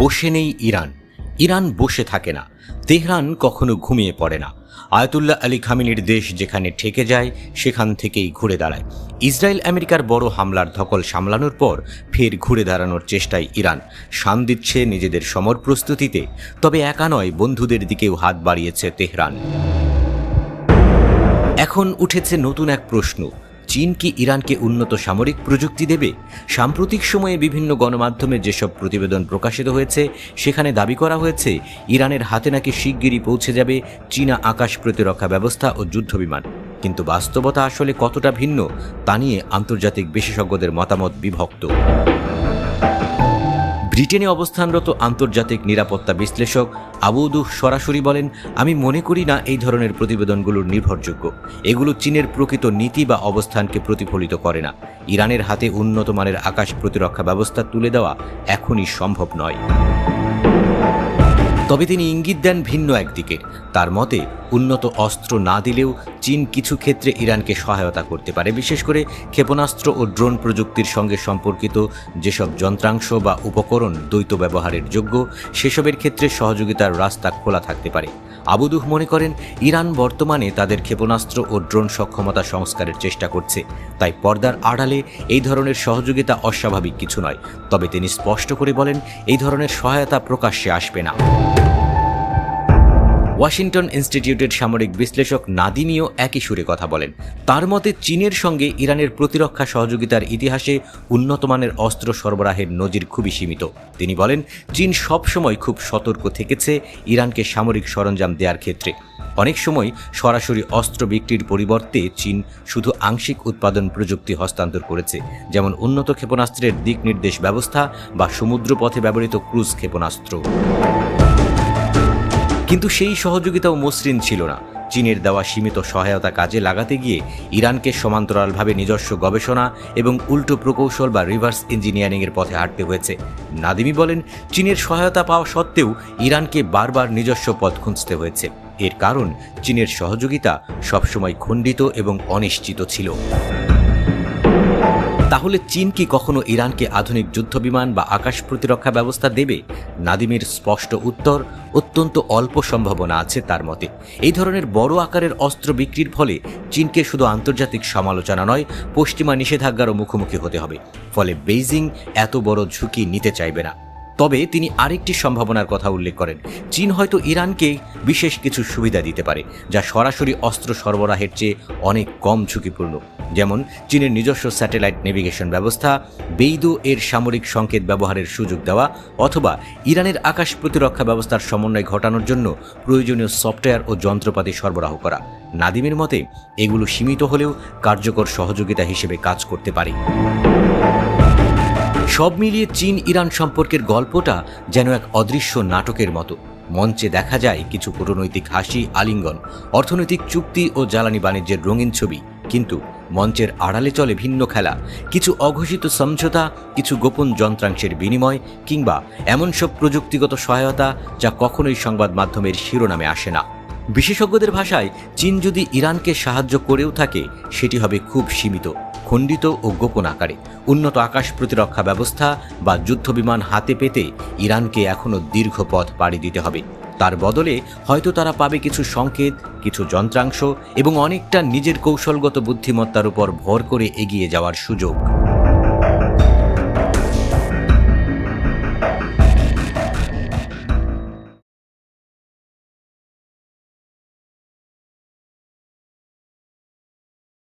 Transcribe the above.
বসে নেই Iran. Iran বসে থাকে না। তেহরান কখনো ঘুমিয়ে পড়ে না। আয়াতুল্লাহ আলী খামেনির দেশ যেখানে ঠেকে যায় সেখান থেকেই ঘুরে দাঁড়ায়। ইসরায়েল আমেরিকার বড় হামলার ধকল সামলানোর পর ফের ঘুরে দাঁড়ানোর চেষ্টায় ইরান শান দিচ্ছে নিজেদের সমর প্রস্তুতিতে। তবে একা নয়, বন্ধুদের দিকেও হাত বাড়িয়েছে তেহরান। এখন উঠেছে নতুন এক প্রশ্ন, চীন কি ইরানকে উন্নত সামরিক প্রযুক্তি দেবে? সাম্প্রতিক সময়ে বিভিন্ন গণমাধ্যমে যেসব প্রতিবেদন প্রকাশিত হয়েছে সেখানে দাবি করা হয়েছে ইরানের হাতে নাকি শিগগিরই পৌঁছে যাবে চীনা আকাশ প্রতিরক্ষা ব্যবস্থা ও যুদ্ধবিমান। কিন্তু বাস্তবতা আসলে কতটা ভিন্ন তা নিয়ে আন্তর্জাতিক বিশেষজ্ঞদের মতামত বিভক্ত। ব্রিটেনে অবস্থানরত আন্তর্জাতিক নিরাপত্তা বিশ্লেষক আবুদুহ সরাসরি বলেন, আমি মনে করি না এই ধরনের প্রতিবেদনগুলোর নির্ভরযোগ্য। এগুলো চীনের প্রকৃত নীতি বা অবস্থানকে প্রতিফলিত করে না। ইরানের হাতে উন্নত মানের আকাশ প্রতিরক্ষা ব্যবস্থা তুলে দেওয়া এখনই সম্ভব নয়। তবে তিনি ইঙ্গিত দেন ভিন্ন একদিকে। তার মতে, উন্নত অস্ত্র না দিলেও চীন কিছু ক্ষেত্রে ইরানকে সহায়তা করতে পারে, বিশেষ করে ক্ষেপণাস্ত্র ও ড্রোন প্রযুক্তির সঙ্গে সম্পর্কিত যেসব যন্ত্রাংশ বা উপকরণ দ্বৈত ব্যবহারের যোগ্য, সেসবের ক্ষেত্রে সহযোগিতার রাস্তা খোলা থাকতে পারে। আবুদুহ মনে করেন, ইরান বর্তমানে তাদের ক্ষেপণাস্ত্র ও ড্রোন সক্ষমতা সংস্কারের চেষ্টা করছে, তাই পর্দার আড়ালে এই ধরনের সহযোগিতা অস্বাভাবিক কিছু নয়। তবে তিনি স্পষ্ট করে বলেন, এই ধরনের সহায়তা প্রকাশ্যে আসবে না। ওয়াশিংটন ইনস্টিটিউটের সামরিক বিশ্লেষক নাদিমিও একই সুরে কথা বলেন। তার মতে, চীনের সঙ্গে ইরানের প্রতিরক্ষা সহযোগিতার ইতিহাসে উন্নতমানের অস্ত্র সরবরাহের নজির খুবই সীমিত। তিনি বলেন, চীন সবসময় খুব সতর্ক থেকেছে ইরানকে সামরিক সরঞ্জাম দেওয়ার ক্ষেত্রে। অনেক সময় সরাসরি অস্ত্র বিক্রির পরিবর্তে চীন শুধু আংশিক উৎপাদন প্রযুক্তি হস্তান্তর করেছে, যেমন উন্নত ক্ষেপণাস্ত্রের দিক নির্দেশ ব্যবস্থা বা সমুদ্রপথে ব্যবহৃত ক্রুজ ক্ষেপণাস্ত্র। কিন্তু সেই সহযোগিতাও মসৃণ ছিল না। চীনের দেওয়া সীমিত সহায়তা কাজে লাগাতে গিয়ে ইরানকে সমান্তরালভাবে নিজস্ব গবেষণা এবং উল্টো প্রকৌশল বা রিভার্স ইঞ্জিনিয়ারিংয়ের পথে হাঁটতে হয়েছে। নাদিমি বলেন, চীনের সহায়তা পাওয়া সত্ত্বেও ইরানকে বারবার নিজস্ব পথ খুঁজতে হয়েছে। এর কারণ, চীনের সহযোগিতা সবসময় খণ্ডিত এবং অনিশ্চিত ছিল। তাহলে চীন কি কখনো ইরানকে আধুনিক যুদ্ধবিমান বা আকাশ প্রতিরক্ষা ব্যবস্থা দেবে? নাদিমের স্পষ্ট উত্তর, অত্যন্ত অল্প সম্ভাবনা আছে তার মতে। এই ধরনের বড় আকারের অস্ত্র বিক্রির ফলে চীনকে শুধু আন্তর্জাতিক সমালোচনা নয়, পশ্চিমা নিষেধাজ্ঞারও মুখোমুখি হতে হবে। ফলে বেইজিং এত বড় ঝুঁকি নিতে চাইবে না। তবে তিনি আরেকটি সম্ভাবনার কথা উল্লেখ করেন, চীন হয়তো ইরানকে বিশেষ কিছু সুবিধা দিতে পারে, যা সরাসরি অস্ত্র সরবরাহের চেয়ে অনেক কম ঝুঁকিপূর্ণ। যেমন চীনের নিজস্ব স্যাটেলাইট নেভিগেশন ব্যবস্থা, বেইদো এর সামরিক সংকেত ব্যবহারের সুযোগ দেওয়া, অথবা ইরানের আকাশ প্রতিরক্ষা ব্যবস্থার সমন্বয় ঘটানোর জন্য প্রয়োজনীয় সফটওয়্যার ও যন্ত্রপাতি সরবরাহ করা। নাদিমের মতে, এগুলো সীমিত হলেও কার্যকর সহযোগিতা হিসেবে কাজ করতে পারে। সব মিলিয়ে চীন ইরান সম্পর্কের গল্পটা যেন এক অদৃশ্য নাটকের মতো। মঞ্চে দেখা যায় কিছু কূটনৈতিক হাসি, আলিঙ্গন, অর্থনৈতিক চুক্তি ও জ্বালানি বাণিজ্যের রঙিন ছবি, কিন্তু মঞ্চের আড়ালে চলে ভিন্ন খেলা, কিছু অঘোষিত সমঝোতা, কিছু গোপন যন্ত্রাংশের বিনিময়, কিংবা এমন সব প্রযুক্তিগত সহায়তা যা কখনোই সংবাদ মাধ্যমের শিরোনামে আসে না। বিশেষজ্ঞদের ভাষায়, চীন যদি ইরানকে সাহায্য করেও থাকে, সেটি হবে খুব সীমিত, খণ্ডিত ও গোপন আকারে। উন্নত আকাশ প্রতিরক্ষা ব্যবস্থা বা যুদ্ধবিমান হাতে পেতে ইরানকে এখনও দীর্ঘ পথ পাড়ি দিতে হবে। তার বদলে হয়তো তারা পাবে কিছু সংকেত, কিছু যন্ত্রাংশ এবং অনেকটা নিজের কৌশলগত বুদ্ধিমত্তার উপর ভর করে এগিয়ে যাওয়ার সুযোগ।